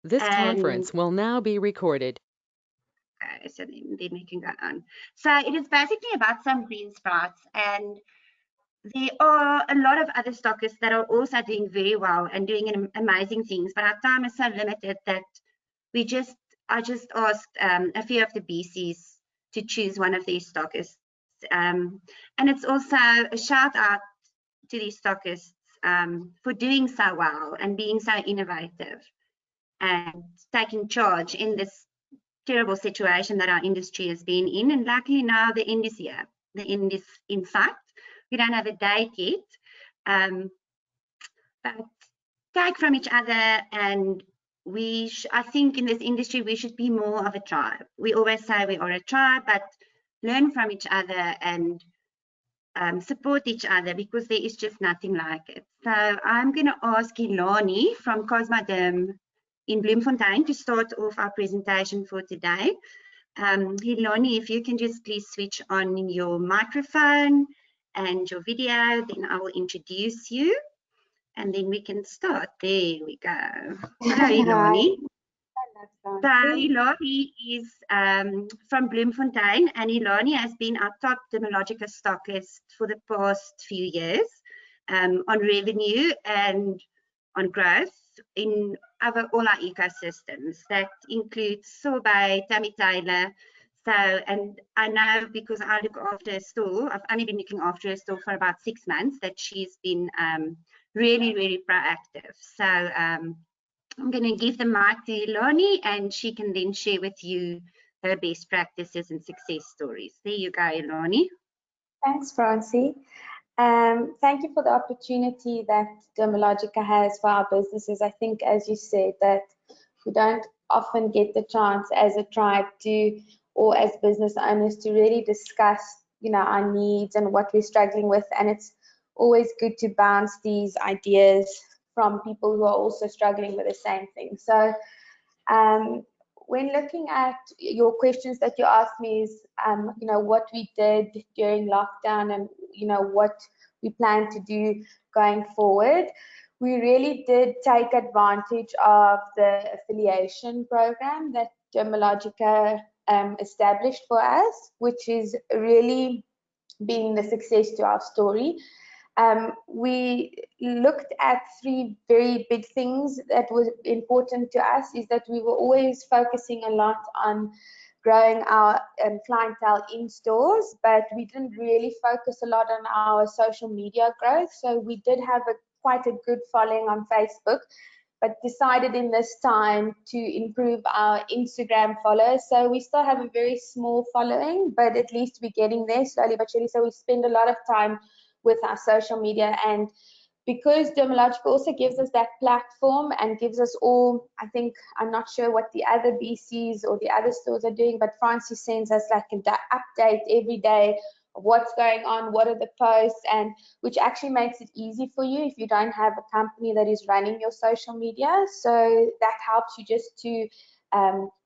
This And conference will now be recorded. so then we can go on. So it is basically about some green sprouts, and there are a lot of other stockists that are also doing very well and doing amazing things, but our time is so limited that I just asked a few of the BCs to choose one of these stockists. And it's also a shout out to these stockists for doing so well and being so innovative and taking charge in this terrible situation that our industry has been in. And luckily now the end is here. The end is in sight. We don't have a date yet, but take from each other, and I think in this industry we should be more of a tribe. We always say we are a tribe, but learn from each other and support each other, because there is just nothing like it. So I'm going to ask Ilani from Cosmoderm in Bloemfontein to start off our presentation for today. Hilani, if you can just please switch on your microphone and your video, then I will introduce you and then we can start. There we go. Hello, Hi, Ilani. So Nancy. Ilani is from Bloemfontein, and Ilani has been our top Dermalogica stockist for the past few years on revenue and on growth in all our ecosystems. That includes Sorbet, Tammy Taylor. So, and I know because I look after a store, I've only been looking after a store for about 6 months, that she's been really, really proactive. So I'm going to give the mic to Ilani, and she can then share with you her best practices and success stories. There you go, Ilani. Thanks, Francie. Thank you for the opportunity that Dermalogica has for our businesses. I think, as you said, that we don't often get the chance as a tribe to, or as business owners, to really discuss, our needs and what we're struggling with. And it's always good to bounce these ideas from people who are also struggling with the same thing. So, when looking at your questions that you asked me is, what we did during lockdown and, what we plan to do going forward. We really did take advantage of the affiliation program that Dermalogica established for us, which is really being the success to our story. We looked at three very big things that was important to us. Is that we were always focusing a lot on growing our clientele in stores, but we didn't really focus a lot on our social media growth. So we did have quite a good following on Facebook, but decided in this time to improve our Instagram followers. So we still have a very small following, but at least we're getting there slowly but surely. So we spend a lot of time with our social media, and because Dermalogica also gives us that platform and gives us all, I think, I'm not sure what the other BCs or the other stores are doing, but Francis sends us like an update every day of what's going on, what are the posts, and which actually makes it easy for you if you don't have a company that is running your social media. So that helps you just to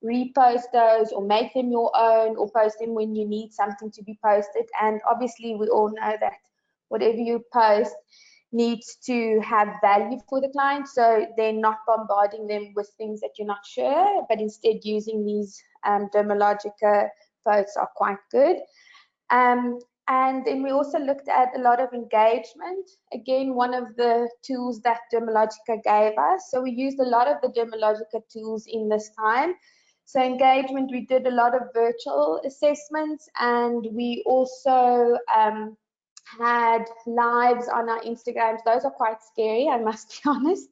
repost those or make them your own, or post them when you need something to be posted. And obviously we all know that whatever you post needs to have value for the client, so they're not bombarding them with things that you're not sure, but instead using these Dermalogica posts are quite good. And then we also looked at a lot of engagement. Again, one of the tools that Dermalogica gave us. So we used a lot of the Dermalogica tools in this time. So engagement, we did a lot of virtual assessments, and we also had lives on our Instagrams. Those are quite scary, I must be honest.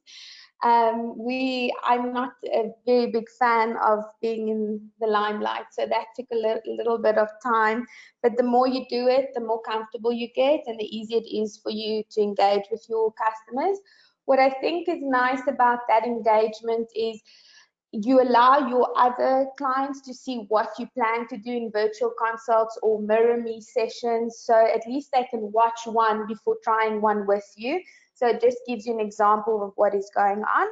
I'm not a very big fan of being in the limelight, so that took a little bit of time. But the more you do it, the more comfortable you get, and the easier it is for you to engage with your customers. What I think is nice about that engagement is you allow your other clients to see what you plan to do in virtual consults or mirror me sessions, so at least they can watch one before trying one with you. So it just gives you an example of what is going on.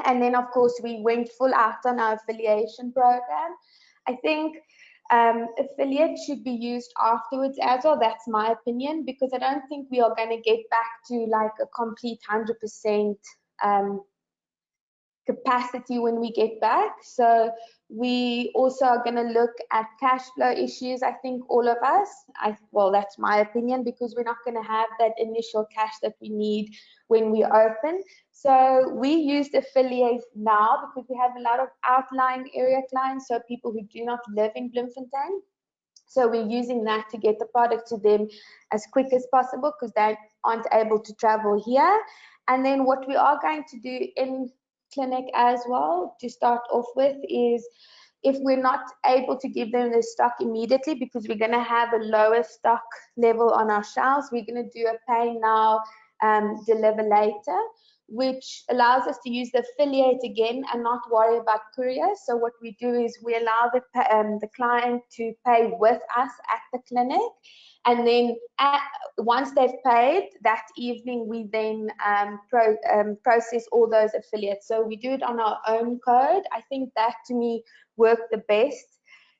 And then, of course, we went full out on our affiliation program. I think affiliate should be used afterwards as well. That's my opinion, because I don't think we are going to get back to like a complete 100% capacity when we get back. So we also are going to look at cash flow issues. I think all of us, well, that's my opinion, because we're not going to have that initial cash that we need when we open. So we used affiliates now because we have a lot of outlying area clients, so people who do not live in Bloemfontein. So we're using that to get the product to them as quick as possible because they aren't able to travel here. And then what we are going to do in clinic as well to start off with is, if we're not able to give them the stock immediately because we're going to have a lower stock level on our shelves, we're going to do a pay now, deliver later, which allows us to use the affiliate again and not worry about courier. So what we do is we allow the client to pay with us at the clinic, and then once they've paid that evening, we then process all those affiliates. So we do it on our own code. I think that to me worked the best.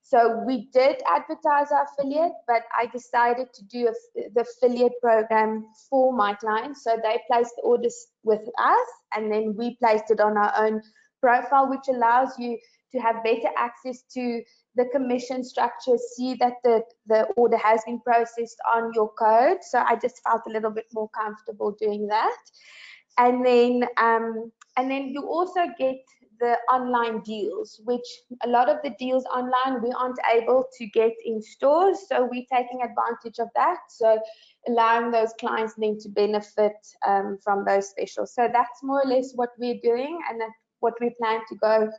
So we did advertise our affiliate, but I decided to do the affiliate program for my clients. So they placed the orders with us, and then we placed it on our own profile, which allows you to have better access to the commission structure, see that the order has been processed on your code. So I just felt a little bit more comfortable doing that. And then you also get the online deals, which a lot of the deals online we aren't able to get in stores, so we're taking advantage of that, so allowing those clients then to benefit from those specials. So that's more or less what we're doing, and that's what we plan to go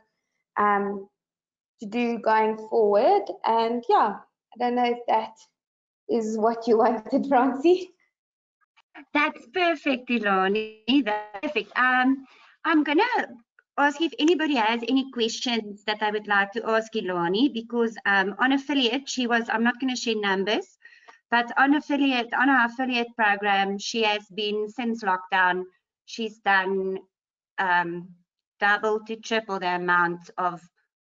to do going forward. And yeah, I don't know if that is what you wanted, Francie. That's perfect, Ilani. That's perfect. I'm gonna ask if anybody has any questions that I would like to ask Ilani, because on affiliate, I'm not going to share numbers, but on our affiliate program, she has been, since lockdown, she's done double to triple the amount of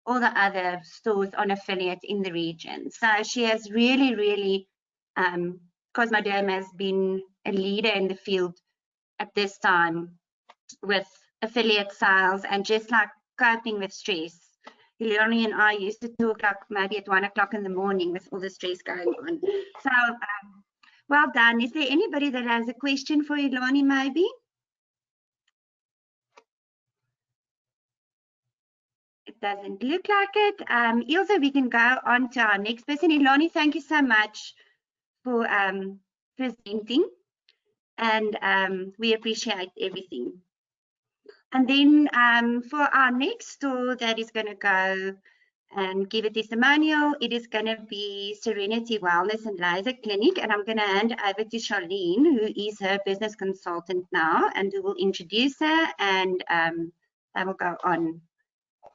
all the other stores on affiliate in the region. So she has really, Cosmoderm has been a leader in the field at this time with affiliate sales and just like coping with stress. Ilani and I used to talk like maybe at 1 o'clock in the morning with all the stress going on. So well done. Is there anybody that has a question for Ilani maybe? It doesn't look like it. Ilse, we can go on to our next person. Ilani, thank you so much for presenting, and we appreciate everything. And then for our next store that is going to go and give a testimonial, it is going to be Serenity Wellness and Laser Clinic, and I'm going to hand over to Charlene, who is her business consultant now, and who will introduce her, and I will go on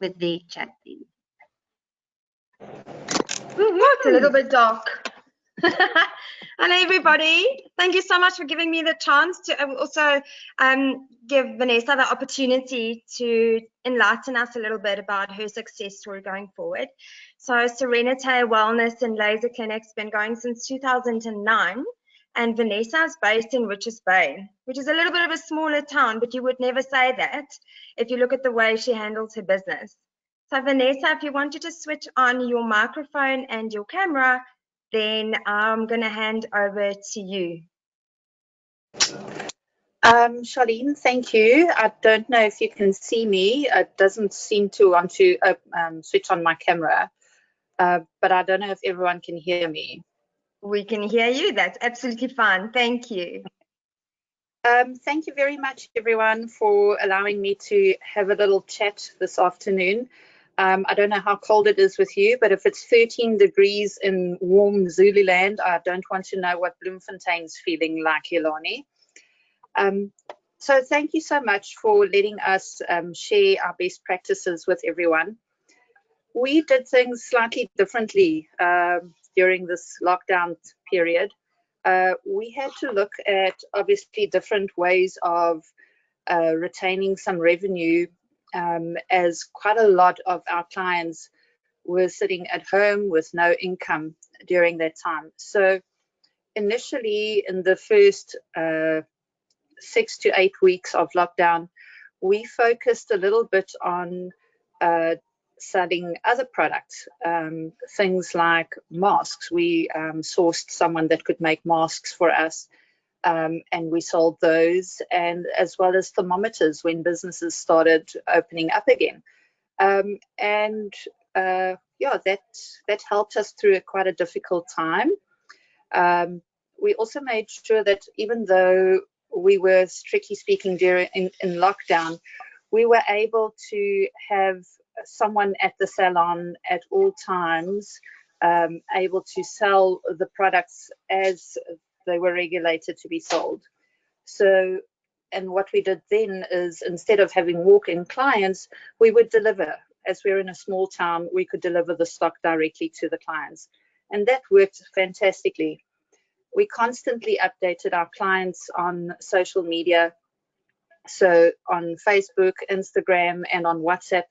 with the chat then. It's a little bit dark. Hello everybody, thank you so much for giving me the chance to also give Vanessa the opportunity to enlighten us a little bit about her success story going forward. So Serenity Wellness and Laser Clinic's been going since 2009, and Vanessa is based in Richards Bay, which is a little bit of a smaller town, but you would never say that if you look at the way she handles her business. So Vanessa, if you wanted to switch on your microphone and your camera, then I'm going to hand over to you. Charlene, thank you. I don't know if you can see me. It doesn't seem to want to switch on my camera, but I don't know if everyone can hear me. We can hear you. That's absolutely fine. Thank you. Thank you very much, everyone, for allowing me to have a little chat this afternoon. I don't know how cold it is with you, but if it's 13 degrees in warm Zululand, I don't want to know what Bloemfontein's feeling like, Ilani. So thank you so much for letting us share our best practices with everyone. We did things slightly differently during this lockdown period. We had to look at obviously different ways of retaining some revenue, as quite a lot of our clients were sitting at home with no income during that time. So initially in the first 6 to 8 weeks of lockdown, we focused a little bit on selling other products, things like masks. We sourced someone that could make masks for us, and we sold those, and as well as thermometers when businesses started opening up again. Yeah, that helped us through quite a difficult time. We also made sure that even though we were strictly speaking in lockdown, we were able to have someone at the salon at all times, able to sell the products as they were regulated to be sold. So, and what we did then is, instead of having walk-in clients, we would deliver. As we're in a small town, we could deliver the stock directly to the clients. And that worked fantastically. We constantly updated our clients on social media, so on Facebook, Instagram, and on WhatsApp,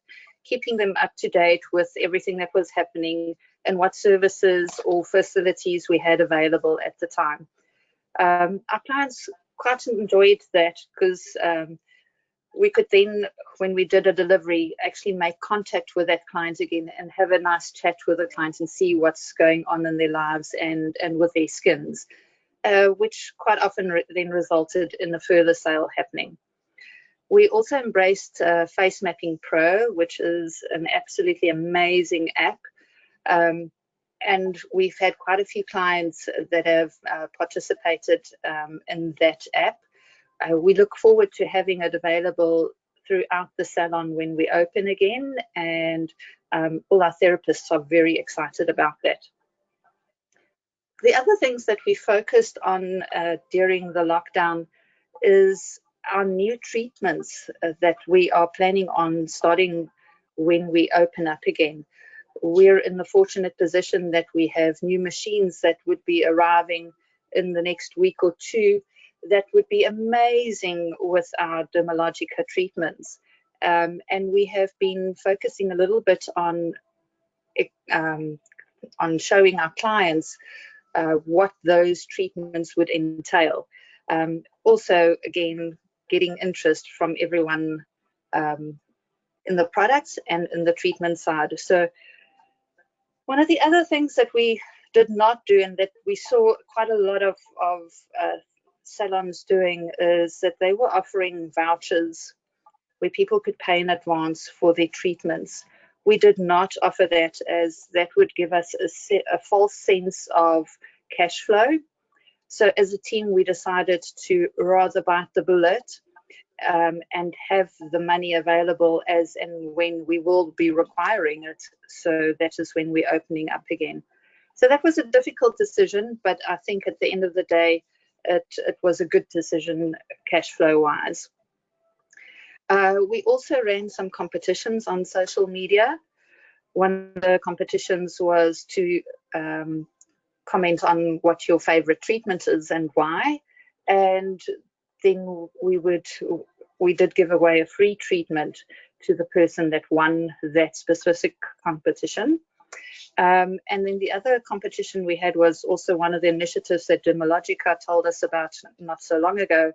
keeping them up to date with everything that was happening and what services or facilities we had available at the time. Our clients quite enjoyed that, because we could then, when we did a delivery, actually make contact with that client again and have a nice chat with the client and see what's going on in their lives and with their skins, which quite often then resulted in a further sale happening. We also embraced Face Mapping Pro, which is an absolutely amazing app. And we've had quite a few clients that have participated in that app. We look forward to having it available throughout the salon when we open again, and all our therapists are very excited about that. The other things that we focused on during the lockdown is our new treatments that we are planning on starting when we open up again. We're in the fortunate position that we have new machines that would be arriving in the next week or two that would be amazing with our Dermalogica treatments. And we have been focusing a little bit on showing our clients what those treatments would entail. Also, again, getting interest from everyone in the products and in the treatment side. So one of the other things that we did not do, and that we saw quite a lot of salons doing, is that they were offering vouchers where people could pay in advance for their treatments. We did not offer that, as that would give us a false sense of cash flow. So as a team, we decided to rather bite the bullet and have the money available as and when we will be requiring it. So that is when we're opening up again. So that was a difficult decision, but I think at the end of the day, it was a good decision cash flow wise. We also ran some competitions on social media. One of the competitions was to comment on what your favorite treatment is and why. And then we did give away a free treatment to the person that won that specific competition. And then the other competition we had was also one of the initiatives that Dermalogica told us about not so long ago,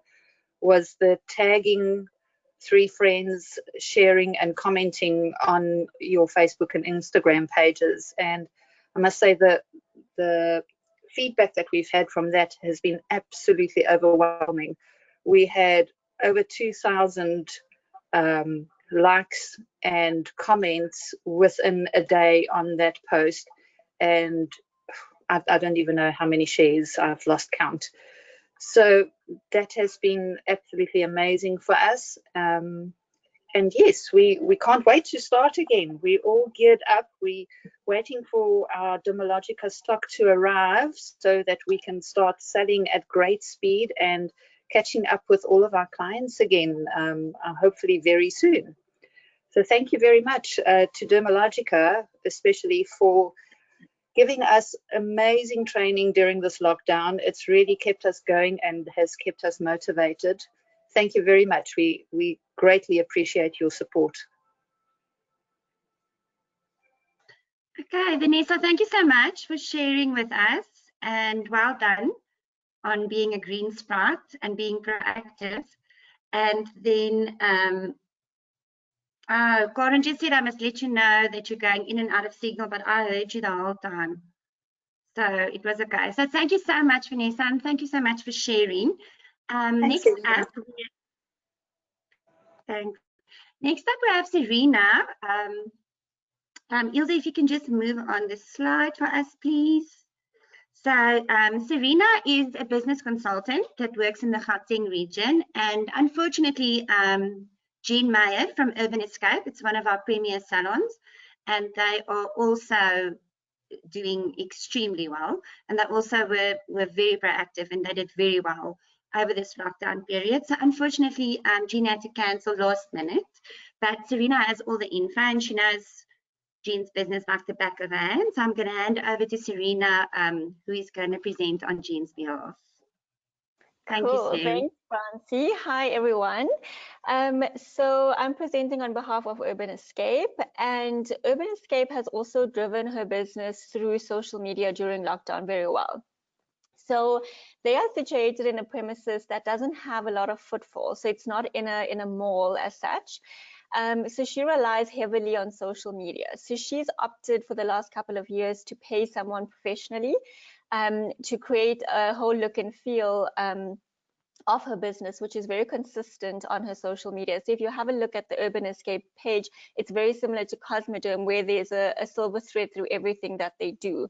was the tagging 3 friends, sharing and commenting on your Facebook and Instagram pages. And I must say that the feedback that we've had from that has been absolutely overwhelming. We had over 2,000 likes and comments within a day on that post, and I don't even know how many shares. I've lost count. So that has been absolutely amazing for us. And yes, we can't wait to start again. We're all geared up. We're waiting for our Dermalogica stock to arrive so that we can start selling at great speed and catching up with all of our clients again, hopefully very soon. So thank you very much to Dermalogica, especially for giving us amazing training during this lockdown. It's really kept us going and has kept us motivated. Thank you very much. We greatly appreciate your support. Okay, Vanessa, thank you so much for sharing with us, and well done on being a green sprout and being proactive. And then Karen just said I must let you know that you're going in and out of signal, but I heard you the whole time. So it was okay. So thank you so much, Vanessa, and thank you so much for sharing. Thanks, Next up, we have Serena. Ilse, if you can just move on the slide for us, please. So Serena is a business consultant that works in the Gauteng region, and unfortunately, Jean Meyer from Urban Escape, it's one of our premier salons, and they are also doing extremely well, and they also were very proactive, and they did very well over this lockdown period. So unfortunately, Jean had to cancel last minute, but Serena has all the info and she knows Jean's business like the back of her hand. So I'm going to hand over to Serena, who is going to present on Jean's behalf. Thank you, Serena. Thanks, Francie. Hi, everyone. So I'm presenting on behalf of Urban Escape, and Urban Escape has also driven her business through social media during lockdown very well. So they are situated in a premises that doesn't have a lot of footfall, so it's not in a mall as such. So she relies heavily on social media. So she's opted for the last couple of years to pay someone professionally to create a whole look and feel of her business, which is very consistent on her social media. So if you have a look at the Urban Escape page, it's very similar to Cosmoderm, where there's a silver thread through everything that they do.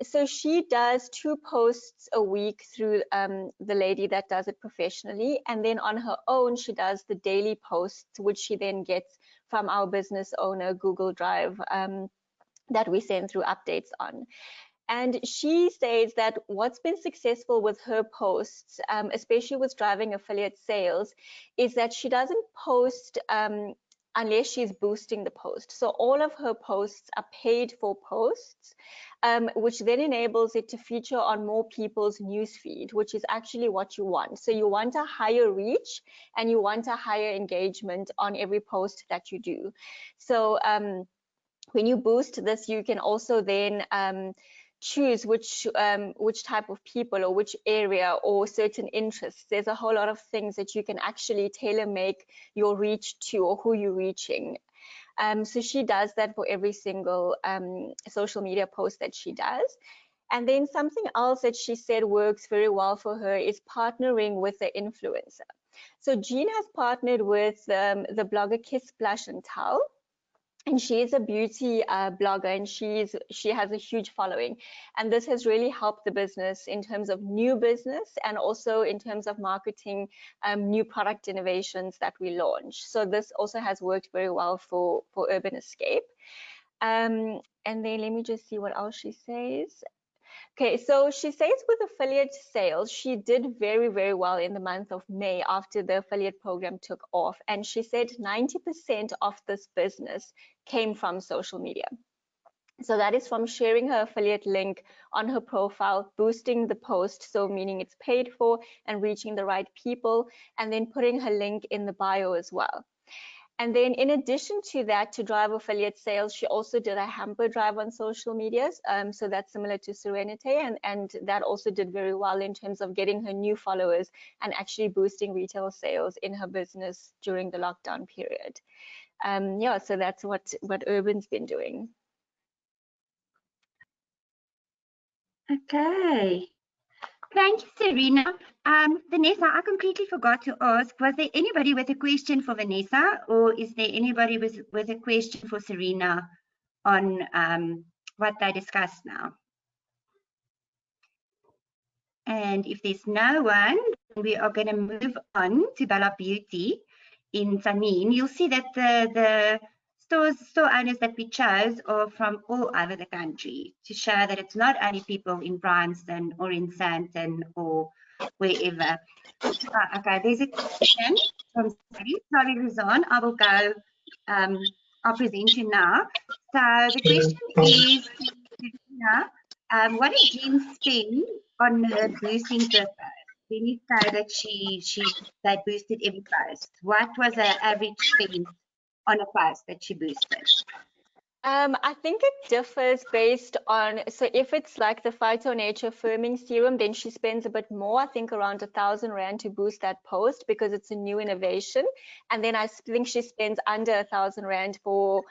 So she does 2 posts a week through the lady that does it professionally, and then on her own she does the daily posts, which she then gets from our business owner Google Drive that we send through updates on. And she says that what's been successful with her posts, especially with driving affiliate sales, is that she doesn't post unless she's boosting the post. So all of her posts are paid for posts, which then enables it to feature on more people's newsfeed, which is actually what you want. So you want a higher reach and you want a higher engagement on every post that you do. So when you boost this, you can also then choose which type of people or which area or certain interests. There's a whole lot of things that you can actually tailor make your reach to or who you're reaching. So she does that for every single social media post that she does. And then something else that she said works very well for her is partnering with the influencer. So Jean has partnered with the blogger Kiss Blush and Towel. And she is a beauty blogger, and she has a huge following. And this has really helped the business in terms of new business and also in terms of marketing new product innovations that we launch. So this also has worked very well for Urban Escape. And then let me just see what else she says. Okay, so she says with affiliate sales, she did very, very well in the month of May after the affiliate program took off. And she said 90% of this business came from social media. So that is from sharing her affiliate link on her profile, boosting the post, so meaning it's paid for and reaching the right people, and then putting her link in the bio as well. And then in addition to that, to drive affiliate sales, she also did a hamper drive on social medias. So that's similar to Serenity, and that also did very well in terms of getting her new followers and actually boosting retail sales in her business during the lockdown period. Yeah, so that's what Urban's been doing. Okay. Thank you, Serena. Vanessa, I completely forgot to ask, was there anybody with a question for Vanessa, or is there anybody with a question for Serena on what they discussed now? And if there's no one, we are going to move on to Bella Beauty in Tzaneen. You'll see that the store owners that we chose are from all over the country to show that it's not only people in Bryanston or in Sandton or wherever. Okay, there's a question from Sally Rizan. I will go, I'll present you now. So the question is, what did Jean spend on her boosting her post? When you say that they boosted every post, what was her average spend on a post that she boosted? I think it differs based on, so if it's like the Phyto Nature Firming Serum, then she spends a bit more, I think around R1,000 to boost that post because it's a new innovation. And then I think she spends under R1,000 for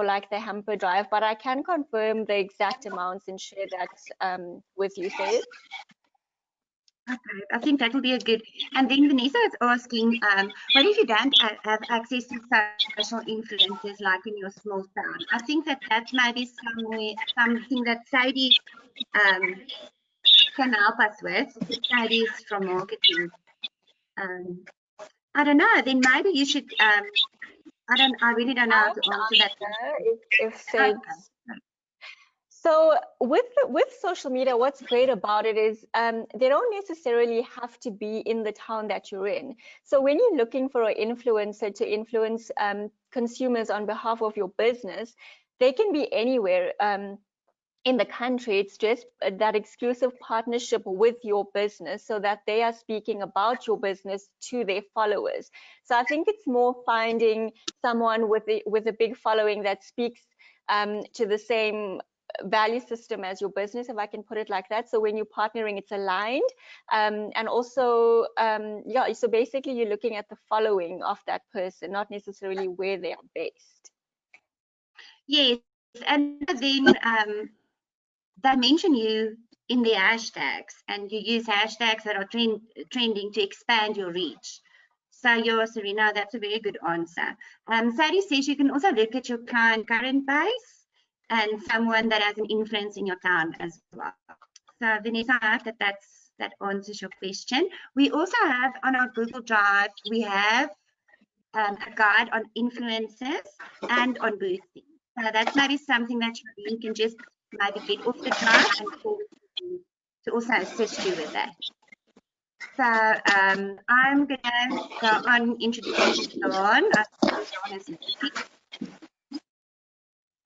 like the hamper drive, but I can confirm the exact amounts and share that with you, Faith. Okay, I think that will be a good. And then Vanessa is asking, what if you don't have access to social influencers like in your small town? I think that might be something that Sadie can help us with. Sadie is from marketing. I don't know. Then maybe you should. I really don't know how to answer that. If Sadie. So with social media, what's great about it is they don't necessarily have to be in the town that you're in. So when you're looking for an influencer to influence consumers on behalf of your business, they can be anywhere in the country. It's just that exclusive partnership with your business so that they are speaking about your business to their followers. So I think it's more finding someone with a big following that speaks to the same value system as your business, if I can put it like that. So when you're partnering, it's aligned. And also, yeah, so basically you're looking at the following of that person, not necessarily where they are based. Yes, and then they mention you in the hashtags, and you use hashtags that are trending to expand your reach. So, yeah, Serena, that's a very good answer. Sadie says you can also look at your current base and someone that has an influence in your town as well. So, Vanessa, I hope that answers your question. We also have on our Google Drive, we have a guide on influencers and on boosting. So that's maybe something that you can just maybe get off the drive and call to also assist you with that. So I'm going to go on introducing Rizwan.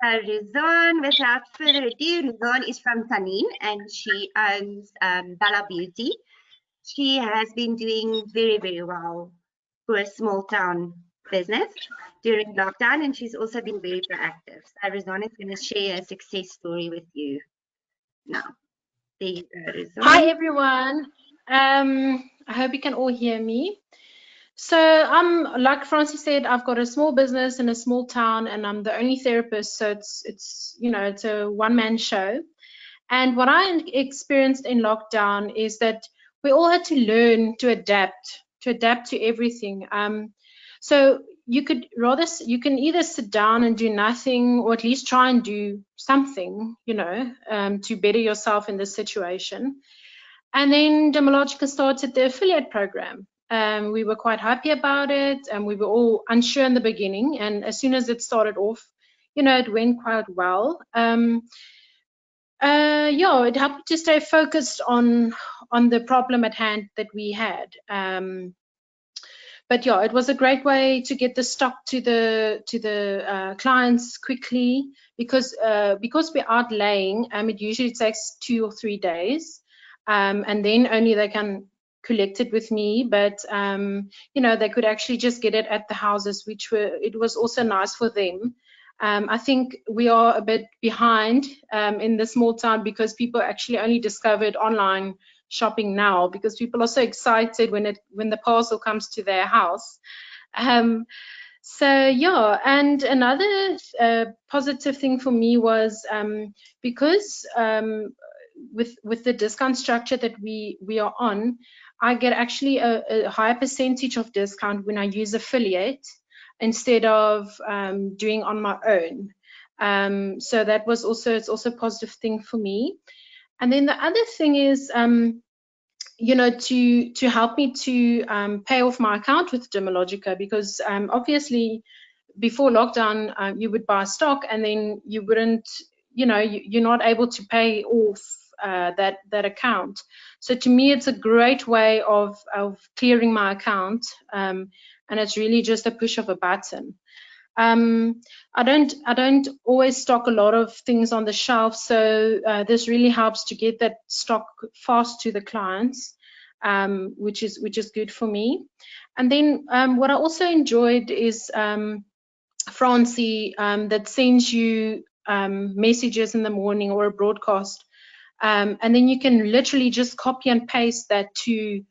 So Rizwan, without further ado, Rizwan is from Tanin and she owns Bella Beauty. She has been doing very, very well for a small town business during lockdown, and she's also been very proactive. So Rizwan is going to share a success story with you now. There you go, Rizwan. Hi everyone. I hope you can all hear me. So like Francie said, I've got a small business in a small town, and I'm the only therapist. So it's you know, it's a one-man show. And what I experienced in lockdown is that we all had to learn to adapt to everything. So you can either sit down and do nothing, or at least try and do something, you know, to better yourself in this situation. And then Dermalogica started the affiliate program. We were quite happy about it, and we were all unsure in the beginning. And as soon as it started off, you know, it went quite well. Yeah, it helped to stay focused on the problem at hand that we had. But yeah, it was a great way to get the stock to the clients quickly, because we're outlaying. It usually takes 2 or 3 days, and then only they can collect it with me. But you know, they could actually just get it at the houses, it was also nice for them. I think we are a bit behind in the small town, because people actually only discovered online shopping now, because people are so excited when the parcel comes to their house. So yeah, and another positive thing for me was because with the discount structure that we are on, I get actually a higher percentage of discount when I use affiliate instead of doing on my own. So that was it's also a positive thing for me. And then the other thing is, you know, to help me to pay off my account with Dermalogica, because obviously before lockdown you would buy stock and then you wouldn't, you know, you're not able to pay off that account. So to me, it's a great way of clearing my account, and it's really just a push of a button. I don't always stock a lot of things on the shelf, so this really helps to get that stock fast to the clients, which is good for me. And then what I also enjoyed is Francie, that sends you messages in the morning or a broadcast, and then you can literally just copy and paste that to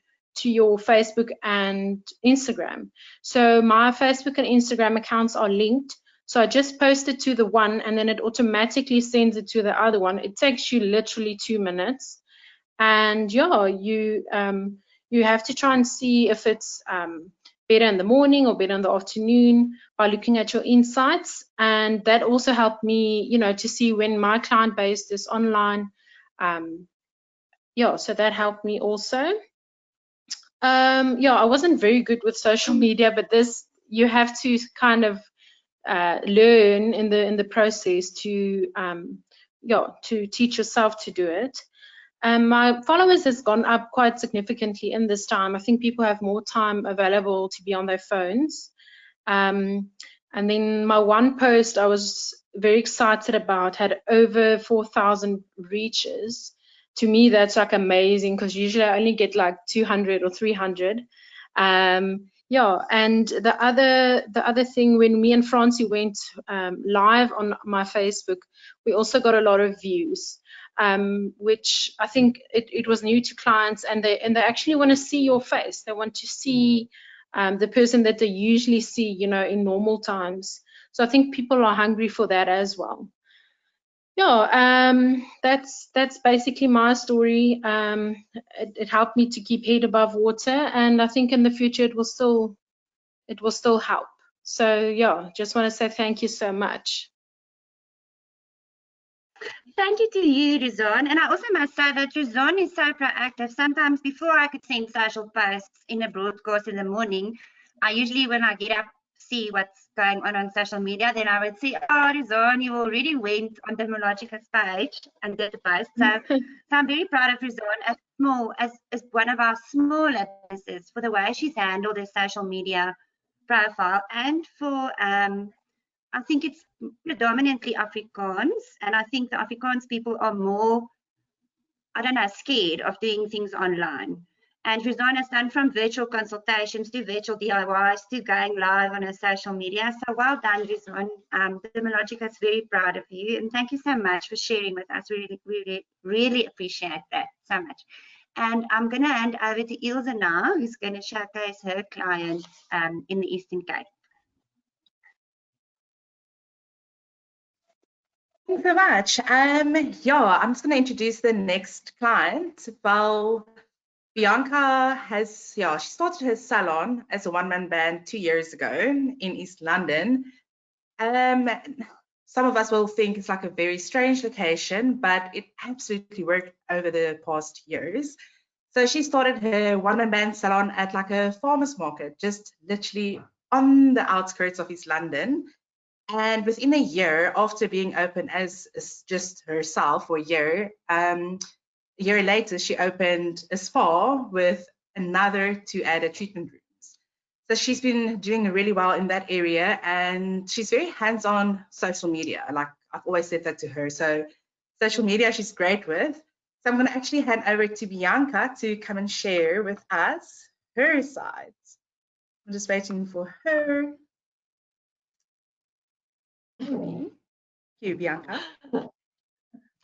your Facebook and Instagram. So my Facebook and Instagram accounts are linked. So I just post it to the one, and then it automatically sends it to the other one. It takes you literally 2 minutes, and yeah, you have to try and see if it's better in the morning or better in the afternoon by looking at your insights. And that also helped me, you know, to see when my client base is online. Yeah, so that helped me also. Yeah, I wasn't very good with social media, but this, you have to kind of learn in the process to yeah, to teach yourself to do it. My followers has gone up quite significantly in this time. I think people have more time available to be on their phones. And then my one post I was very excited about had over 4,000 reaches. To me, that's like amazing, because usually I only get like 200 or 300. Yeah, and the other thing, when me and Francie went live on my Facebook, we also got a lot of views, which I think it was new to clients, and they actually want to see your face. They want to see the person that they usually see, you know, in normal times. So I think people are hungry for that as well. Yeah, that's basically my story. It helped me to keep head above water, and I think in the future it will still help. So yeah, just want to say thank you so much. Thank you to you, Rizwan. And I also must say that Rizwan is so proactive. Sometimes before I could send social posts in a broadcast in the morning, I usually, when I get up, see what's going on social media, then I would see, oh, Rizwan, you already went on Dermalogica's page and did the post. So I'm very proud of Rizwan as one of our smaller businesses, for the way she's handled her social media profile, and for I think it's predominantly Afrikaans, and I think the Afrikaans people are more, I don't know, scared of doing things online. And Rizwan has done from virtual consultations to virtual DIYs to going live on her social media. So well done, Rizwan. Dermalogica is very proud of you, and thank you so much for sharing with us. We really appreciate that so much. And I'm going to hand over to Ilse now, who's going to showcase her client in the Eastern Cape. Thanks so much. Yeah, I'm just going to introduce the next client. Well, Bianca has, yeah, she started her salon as a one-man band 2 years ago in East London. Some of us will think it's like a very strange location, but it absolutely worked over the past years. So she started her one-man band salon at like a farmer's market, just literally on the outskirts of East London. And within a year after being open as just herself for a year later, she opened a spa with another 2 added treatment rooms. So she's been doing really well in that area, and she's very hands-on social media. Like I've always said that to her. So social media, she's great with. So I'm going to actually hand over to Bianca to come and share with us her sides. I'm just waiting for her. Thank you, Bianca.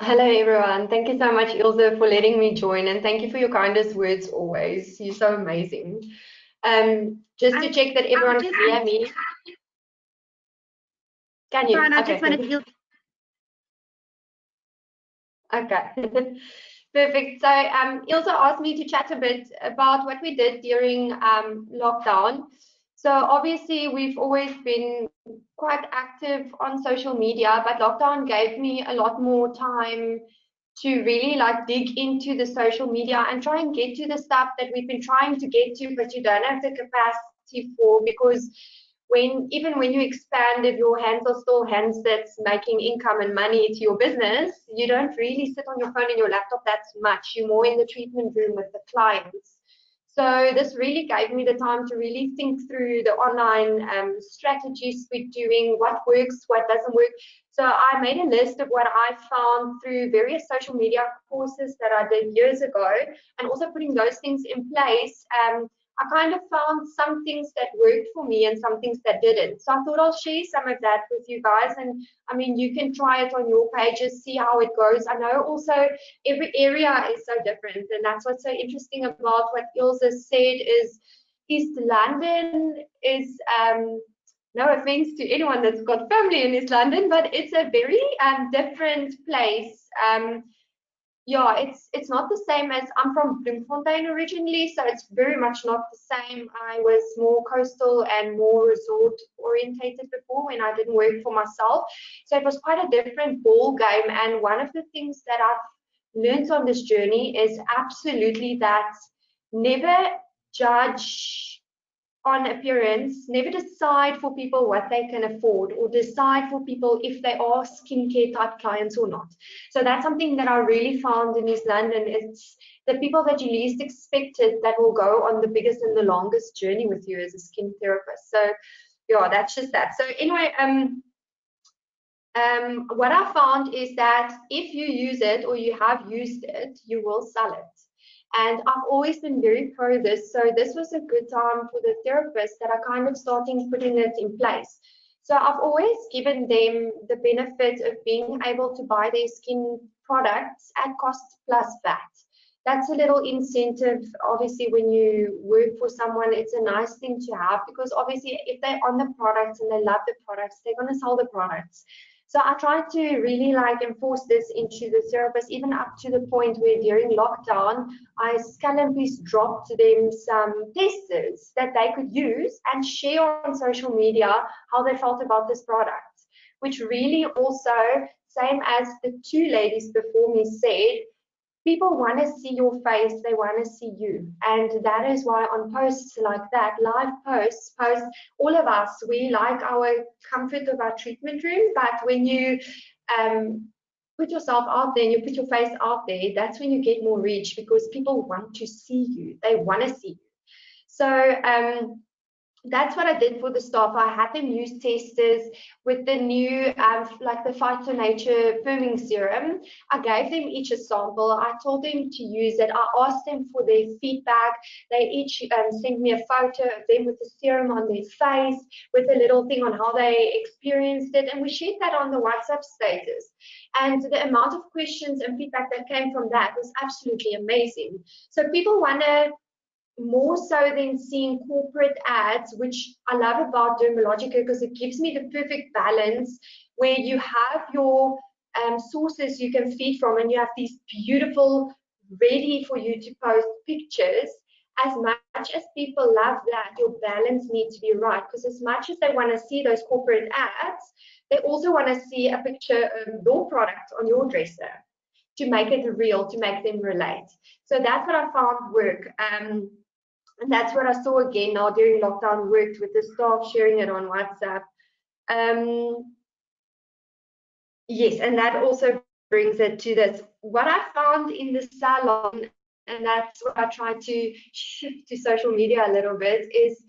Hello, everyone. Thank you so much, Ilse, for letting me join, and thank you for your kindest words always. You're so amazing. Just to check that everyone can hear me. Can you? Fine, I just wanted to... Okay. Perfect. So Ilse asked me to chat a bit about what we did during lockdown. So obviously we've always been quite active on social media, but lockdown gave me a lot more time to really like dig into the social media and try and get to the stuff that we've been trying to get to, but you don't have the capacity for, because even when you expand, if your hands are still hands that's making income and money to your business, you don't really sit on your phone and your laptop that much. You're more in the treatment room with the clients. So this really gave me the time to really think through the online strategies we're doing, what works, what doesn't work. So I made a list of what I found through various social media courses that I did years ago, and also putting those things in place. I kind of found some things that worked for me and some things that didn't. So I thought I'll share some of that with you guys. And I mean, you can try it on your pages, see how it goes. I know also every area is so different, and that's what's so interesting about what Ilse said is East London is, no offense to anyone that's got family in East London, but it's a very different place. Yeah, it's not the same as, I'm from Bloemfontein originally, so it's very much not the same. I was more coastal and more resort orientated before when I didn't work for myself. So it was quite a different ball game. And one of the things that I've learned on this journey is absolutely that never judge on appearance, never decide for people what they can afford or decide for people if they are skincare type clients or not. So that's something that I really found in East London. It's the people that you least expected that will go on the biggest and the longest journey with you as a skin therapist. So yeah, that's just that. So anyway, what I found is that if you use it or you have used it, you will sell it. And I've always been very pro this. So this was a good time for the therapists that are kind of starting putting it in place. So I've always given them the benefit of being able to buy their skin products at cost plus VAT. That's a little incentive. Obviously, when you work for someone, it's a nice thing to have, because obviously if they're on the products and they love the products, they're going to sell the products. So I tried to really enforce this into the therapists, even up to the point where during lockdown, I scalloply dropped them some testers that they could use and share on social media how they felt about this product, which really also, same as the two ladies before me said, people want to see your face, they want to see you. And that is why on posts like that, live posts, all of us, we like our comfort of our treatment room, but when you put yourself out there and you put your face out there, that's when you get more reach, because people want to see you, they want to see you. So that's what I did for the staff. I had them use testers with the new, like the Phytonature firming serum. I gave them each a sample. I told them to use it. I asked them for their feedback. They each sent me a photo of them with the serum on their face, with a little thing on how they experienced it. And we shared that on the WhatsApp status. And the amount of questions and feedback that came from that was absolutely amazing. So people want to, more so than seeing corporate ads, which I love about Dermalogica, because it gives me the perfect balance where you have your sources you can feed from, and you have these beautiful, ready for you to post pictures. As much as people love that, your balance needs to be right, because as much as they want to see those corporate ads, they also want to see a picture of your product on your dresser to make it real, to make them relate. So that's what I found work. And that's what I saw again now during lockdown, worked with the staff, sharing it on WhatsApp. Yes, and that also brings it to this. What I found in the salon, and that's what I try to shift to social media a little bit, is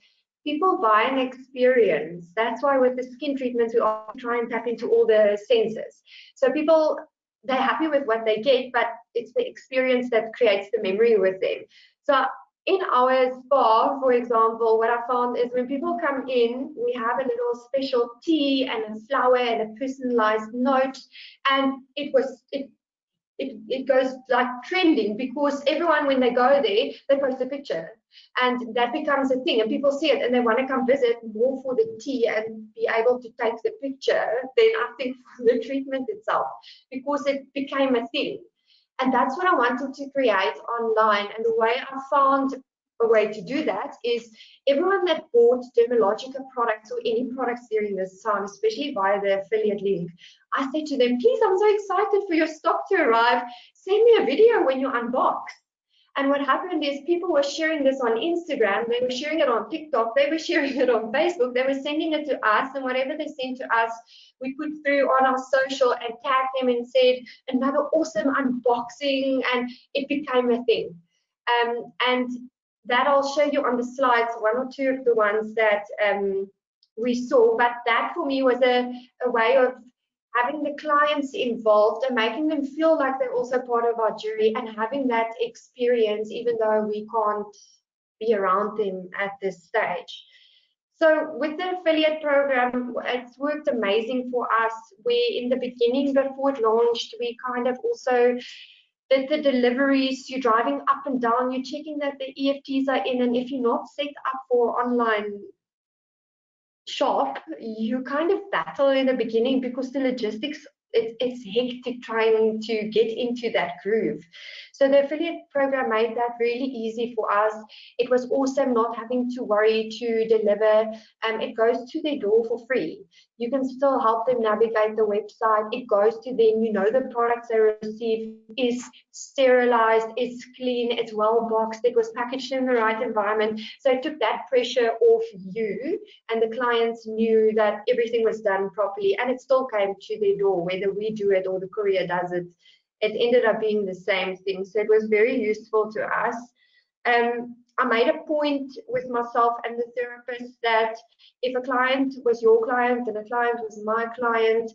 people buy an experience. That's why with the skin treatments, we often try and tap into all the senses. So people, they're happy with what they get, but it's the experience that creates the memory with them. So in our spa, for example, what I found is when people come in, we have a little special tea and a flower and a personalized note, and it goes like trending, because everyone, when they go there, they post a picture, and that becomes a thing, and people see it and they want to come visit more for the tea and be able to take the picture than I think for the treatment itself, because it became a thing. And that's what I wanted to create online. And the way I found a way to do that is everyone that bought Dermalogica products or any products during this time, especially via the affiliate link, I said to them, please, I'm so excited for your stock to arrive. Send me a video when you unbox. And what happened is people were sharing this on Instagram, they were sharing it on TikTok, they were sharing it on Facebook, they were sending it to us, and whatever they sent to us, we put through on our social and tagged them and said, another awesome unboxing, and it became a thing. And that I'll show you on the slides, one or two of the ones that we saw, but that for me was a way of having the clients involved and making them feel like they're also part of our jury, and having that experience, even though we can't be around them at this stage. So with the affiliate program, it's worked amazing for us. We, in the beginning, before it launched, we kind of also did the deliveries. You're driving up and down, you're checking that the EFTs are in, and if you're not set up for online shop, you kind of battle in the beginning because the logistics, it's hectic trying to get into that groove. So the affiliate program made that really easy for us. It was awesome not having to worry to deliver. It goes to their door for free. You can still help them navigate the website. It goes to them. You know the products they receive is sterilized, it's clean, it's well boxed, it was packaged in the right environment. So it took that pressure off you, and the clients knew that everything was done properly, and it still came to their door, whether we do it or the courier does it. It ended up being the same thing. So it was very useful to us. I made a point with myself and the therapist that if a client was your client and a client was my client,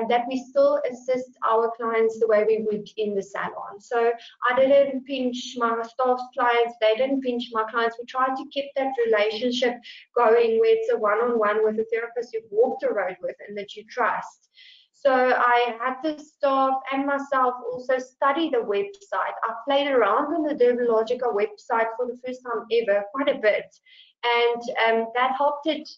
that we still assist our clients the way we would in the salon. So I didn't pinch my staff's clients, they didn't pinch my clients. We tried to keep that relationship going where it's a one-on-one with a therapist you've walked the road with and that you trust. So I had the staff and myself also study the website. I played around on the Dermalogica website for the first time ever, quite a bit. And that helped it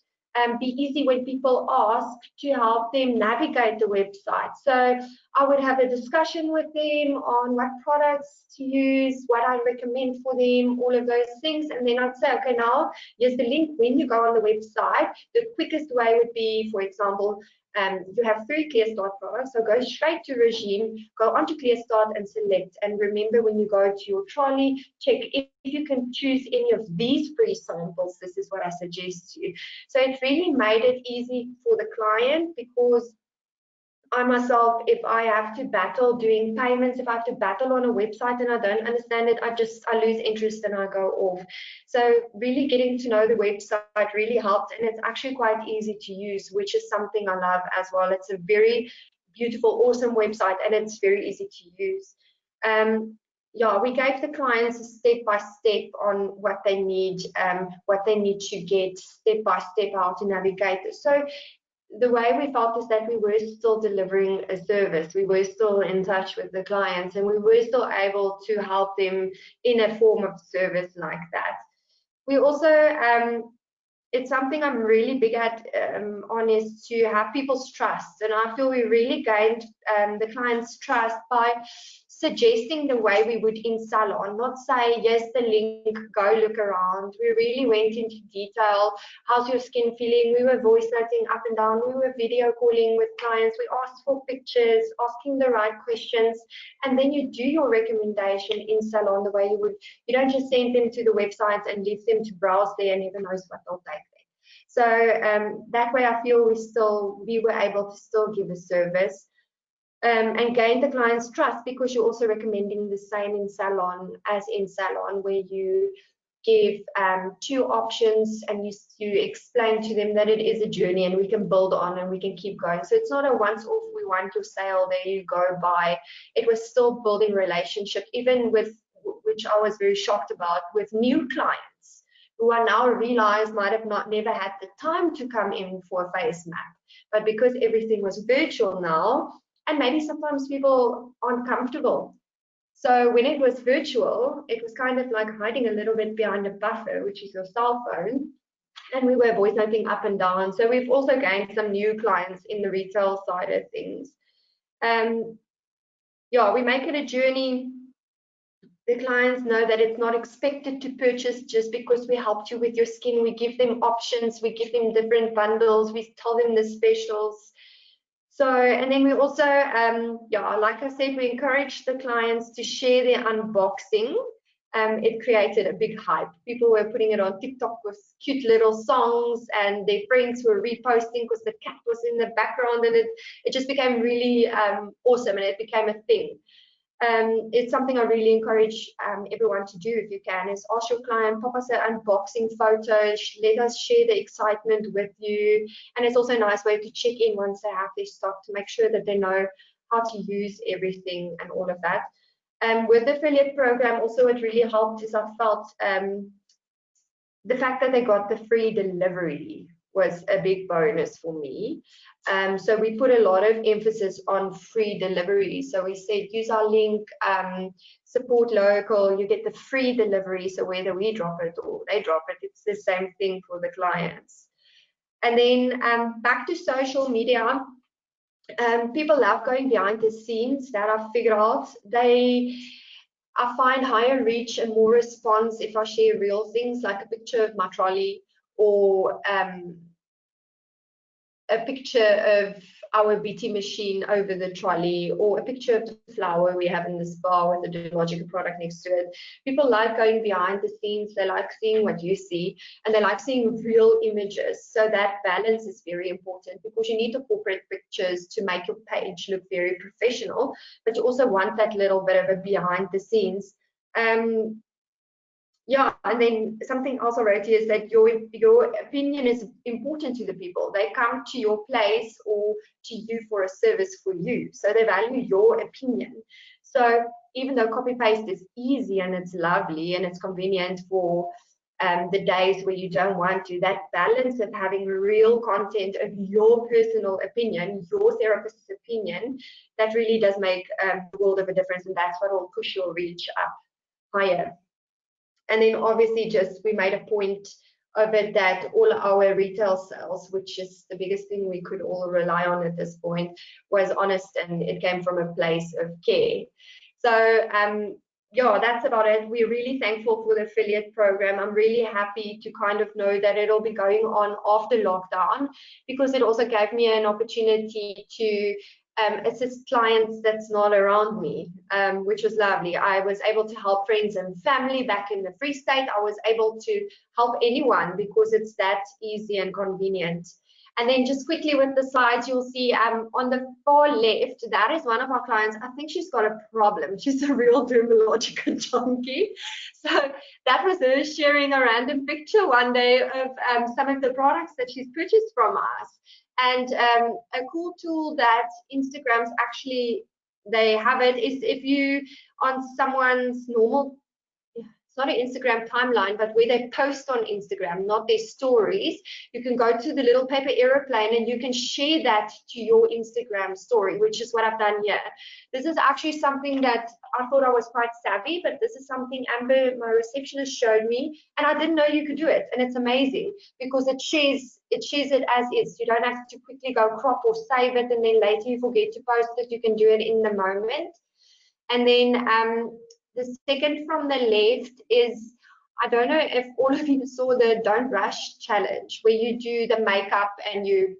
be easy when people ask to help them navigate the website. So I would have a discussion with them on what products to use, what I recommend for them, all of those things. And then I'd say, okay, now here's the link. When you go on the website, the quickest way would be, for example, you have 3 ClearStart products, so go straight to Regime, go onto ClearStart and select. And remember, when you go to your trolley, check if you can choose any of these free samples. This is what I suggest to you. So it really made it easy for the client, because I myself, if I have to battle doing payments, if I have to battle on a website and I don't understand it, I lose interest and I go off. So really getting to know the website really helped, and it's actually quite easy to use, which is something I love as well. It's a very beautiful, awesome website, and it's very easy to use. Yeah, we gave the clients a step-by-step on what they need to get, step-by-step how to navigate this. So the way we felt is that we were still delivering a service. We were still in touch with the clients, and we were still able to help them in a form of service like that. We also, it's something I'm really big at on, is to have people's trust. And I feel we really gained the client's trust by suggesting the way we would in salon, not say, yes, the link, go look around. We really went into detail. How's your skin feeling? We were voice noting up and down. We were video calling with clients. We asked for pictures, asking the right questions. And then you do your recommendation in salon the way you would. You don't just send them to the website and leave them to browse there and never knows what they'll take there. So that way I feel we were able to still give a service. And gain the client's trust, because you're also recommending the same in salon as in salon, where you give 2 options and you explain to them that it is a journey and we can build on and we can keep going. So it's not a once-off, we want your sale, there you go, buy. It was still building relationship, even with, which I was very shocked about, with new clients who I now realize might have never had the time to come in for a face map. But because everything was virtual now, and maybe sometimes people aren't comfortable. So when it was virtual, it was kind of like hiding a little bit behind a buffer, which is your cell phone. And we were voice noting up and down. So we've also gained some new clients in the retail side of things. Yeah, we make it a journey. The clients know that it's not expected to purchase just because we helped you with your skin. We give them options, we give them different bundles, we tell them the specials. So, and then we also, yeah, like I said, we encourage the clients to share their unboxing. It created a big hype. People were putting it on TikTok with cute little songs, and their friends were reposting because the cat was in the background, and it just became really awesome, and it became a thing. It's something I really encourage everyone to do if you can, is ask your client, pop us an unboxing photo, let us share the excitement with you. And it's also a nice way to check in once they have their stock, to make sure that they know how to use everything and all of that. With the affiliate program also, it really helped, is I felt the fact that they got the free delivery was a big bonus for me. So we put a lot of emphasis on free delivery. So we said, use our link, support local, you get the free delivery. So whether we drop it or they drop it, it's the same thing for the clients. And then back to social media. People love going behind the scenes. That I've figured out. I find higher reach and more response if I share real things like a picture of my trolley or a picture of our BT machine over the trolley or a picture of the flower we have in the spa with the Dermalogica product next to it. People like going behind the scenes. They like seeing what you see, and they like seeing real images. So that balance is very important, because you need to incorporate pictures to make your page look very professional, but you also want that little bit of a behind the scenes. Yeah, and then something else I wrote here is that your opinion is important to the people. They come to your place or to you for a service for you, so they value your opinion. So even though copy paste is easy and it's lovely and it's convenient for the days where you don't want to, that balance of having real content of your personal opinion, your therapist's opinion, that really does make a world of a difference, and that's what will push your reach up higher. And then obviously just we made a point of it that all our retail sales, which is the biggest thing we could all rely on at this point, was honest, and it came from a place of care. So yeah, that's about it. We're really thankful for the affiliate program. I'm really happy to kind of know that it'll be going on after lockdown, because it also gave me an opportunity to assist clients that's not around me, which was lovely. I was able to help friends and family back in the Free State. I was able to help anyone because it's that easy and convenient. And then just quickly with the slides, you'll see on the far left, that is one of our clients. I think she's got a problem. She's a real Dermalogica junkie. So that was her sharing a random picture one day of some of the products that she's purchased from us. And a cool tool that Instagram's actually, they have it, is if you, on someone's normal, it's not an Instagram timeline, but where they post on Instagram, not their stories, you can go to the little paper aeroplane and you can share that to your Instagram story, which is what I've done here. This is actually something that I thought I was quite savvy, but this is something Amber, my receptionist, showed me, and I didn't know you could do it. And it's amazing because it shares it as is. You don't have to quickly go crop or save it and then later you forget to post it. You can do it in the moment. And then the second from the left is, I don't know if all of you saw the Don't Rush challenge, where you do the makeup and you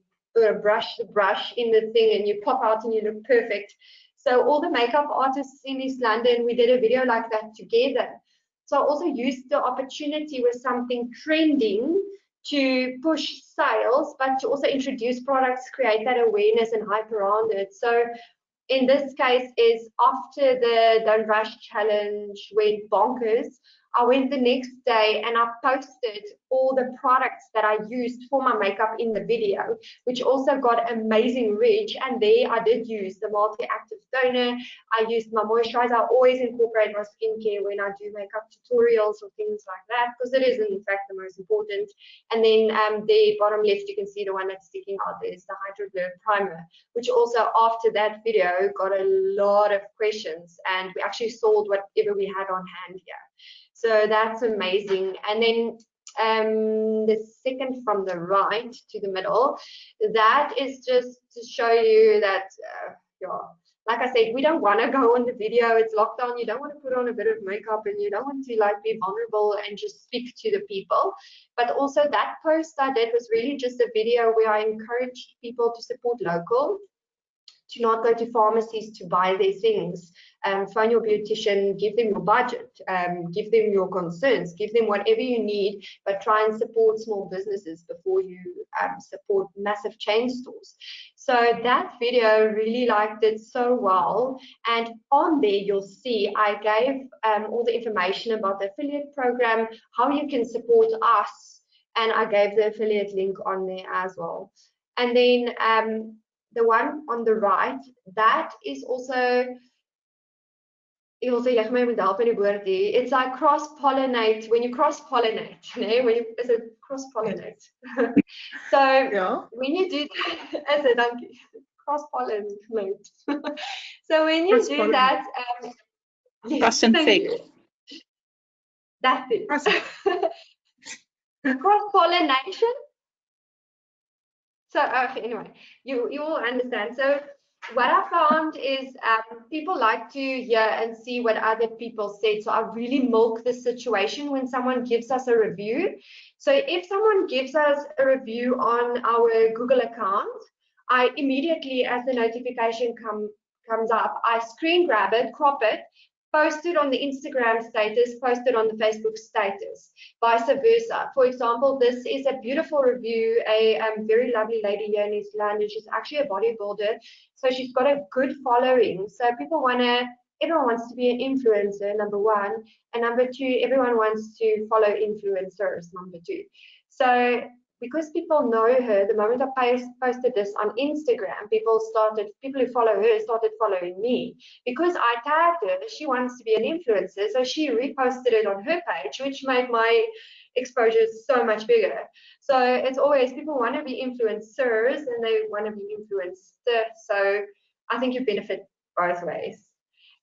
brush the brush in the thing and you pop out and you look perfect. So all the makeup artists in East London, we did a video like that together. So I also used the opportunity with something trending to push sales, but to also introduce products, create that awareness and hype around it. So in this case is after the Don't Rush challenge went bonkers, I went the next day and I posted all the products that I used for my makeup in the video, which also got amazing reach. And there I did use the multi-active toner. I used my moisturizer. I always incorporate my skincare when I do makeup tutorials or things like that, because it is in fact the most important. And then the bottom left, you can see the one that's sticking out there is the Hydro Blur primer, which also after that video got a lot of questions, and we actually sold whatever we had on hand here. So that's amazing. And then the second from the right to the middle, that is just to show you that, yeah, like I said, we don't want to go on the video. It's lockdown. You don't want to put on a bit of makeup and you don't want to like be vulnerable and just speak to the people. But also that post I did was really just a video where I encouraged people to support local, to not go to pharmacies to buy their things. Phone your beautician, give them your budget, give them your concerns, give them whatever you need, but try and support small businesses before you support massive chain stores. So that video really liked it so well. And on there, you'll see I gave all the information about the affiliate program, how you can support us, and I gave the affiliate link on there as well. And then the one on the right, that is also also jy gaan my moet help met die woordie. It's like cross-pollinate, when you cross-pollinate, né? When you is it cross-pollinate? So Yeah. when you do that, is it dankie. Cross-pollinate. So when you do that, yes, Cross and thank fig. you. That's it. Cross- Cross-pollination. So anyway, you will understand. So what I found is people like to hear and see what other people said. So I really milk the situation when someone gives us a review. So if someone gives us a review on our Google account, I immediately, as the notification comes up, I screen grab it, crop it, post it on the Instagram status, post it on the Facebook status, vice versa. For example, this is a beautiful review, a very lovely lady here in New Zealand, and she's actually a bodybuilder, so she's got a good following. So everyone wants to be an influencer, number one, and number two, everyone wants to follow influencers, number two. So because people know her, the moment I posted this on Instagram, people who follow her started following me. Because I tagged her, she wants to be an influencer, so she reposted it on her page, which made my exposure so much bigger. So it's always people want to be influencers and they want to be influenced. So I think you benefit both ways.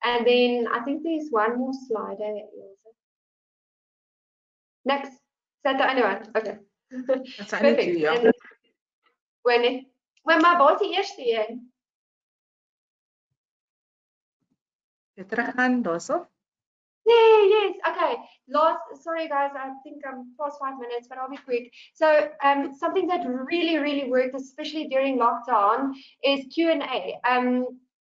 And then I think there's one more slide. Next. Is that the only one? Okay. That's only Perfect. two, yeah. And when my boss eerst een. Teruggaan daarso. Yes. Okay. Sorry guys, I think I'm past 5 minutes, but I'll be quick. So something that really worked, especially during lockdown, is Q&A.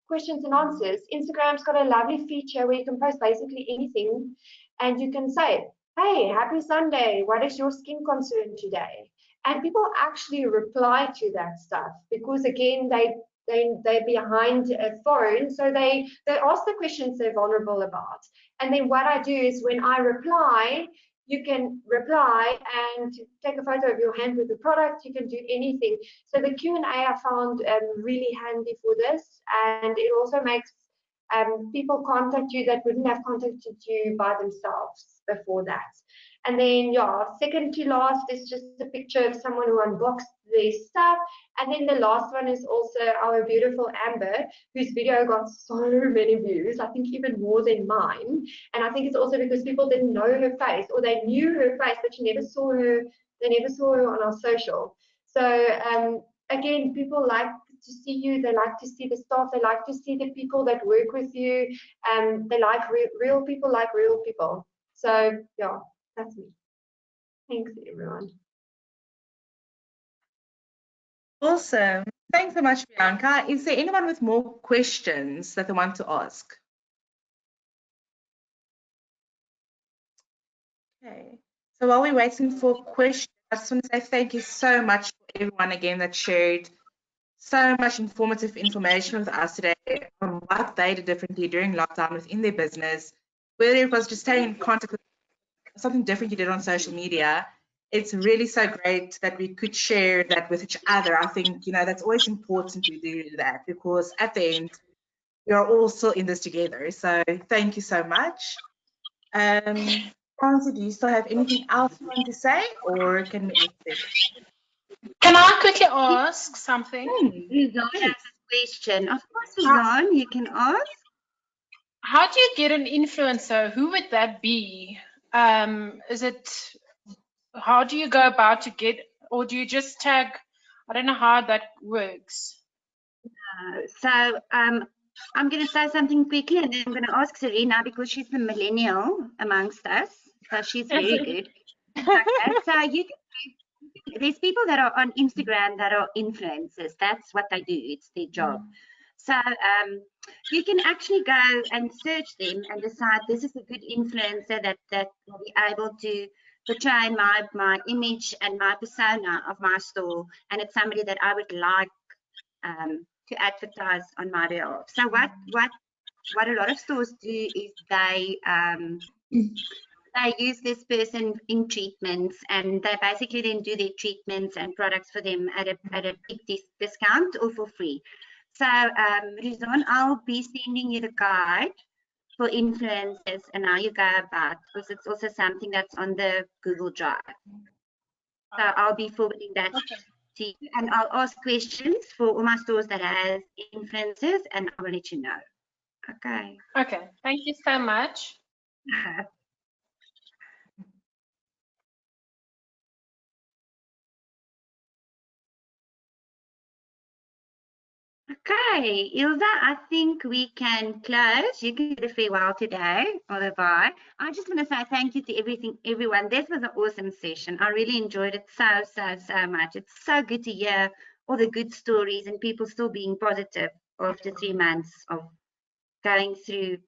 Questions and answers. Instagram's got a lovely feature where you can post basically anything and you can say, hey, happy Sunday, what is your skin concern today? And people actually reply to that stuff because again, they're behind a phone, so they ask the questions they're vulnerable about. And then what I do is when I reply, you can reply and take a photo of your hand with the product. You can do anything. So the Q&A I found really handy for this, and it also makes people contact you that wouldn't have contacted you by themselves before that. And then, yeah, second to last is just a picture of someone who unboxed their stuff. And then the last one is also our beautiful Amber, whose video got so many views, I think even more than mine. And I think it's also because people didn't know her face, or they knew her face, but they never saw her on our social. So again, people like to see you, they like to see the staff, they like to see the people that work with you, and they like real people like real people. So yeah, that's me. Thanks everyone. Awesome. Thanks so much, Bianca. Is there anyone with more questions that they want to ask? Okay. So while we're waiting for questions, I just want to say thank you so much for everyone again that shared so much informative information with us today on what they did differently during lockdown within their business, whether it was just staying in contact with something different you did on social media. It's really so great that we could share that with each other. I think, that's always important to do that, because at the end, we are all still in this together. So thank you so much. Francie, do you still have anything else you want to say, or can we exit? Can I quickly ask something? Rizan has a question. Of course, Rizan, you can ask. How do you get an influencer? Who would that be? How do you go about to get, or do you just tag? I don't know how that works. So I'm going to say something quickly, and then I'm going to ask Serena because she's the millennial amongst us. So she's very good. Okay, so there's people that are on Instagram that are influencers. That's what they do. It's their job. So you can actually go and search them and decide this is a good influencer that will be able to portray my image and my persona of my store, and it's somebody that I would like to advertise on my behalf. So what a lot of stores do is they use this person in treatments, and they basically then do their treatments and products for them at a big discount or for free. So Rizan, I'll be sending you the guide for influencers and how you go about, because it's also something that's on the Google Drive. So I'll be forwarding that to you, and I'll ask questions for all my stores that has influencers, and I will let you know. Okay. Okay, thank you so much. Okay, Ilse, I think we can close. You can do the farewell today or the bye. I just want to say thank you to everyone. This was an awesome session. I really enjoyed it so much. It's so good to hear all the good stories and people still being positive after 3 months of going through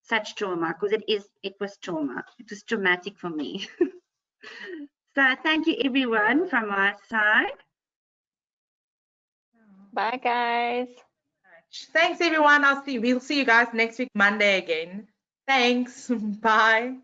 such trauma, because it was trauma. It was traumatic for me. So thank you everyone from our side. Bye, guys. Thanks, everyone. We'll see you guys next week, Monday again. Thanks. Bye.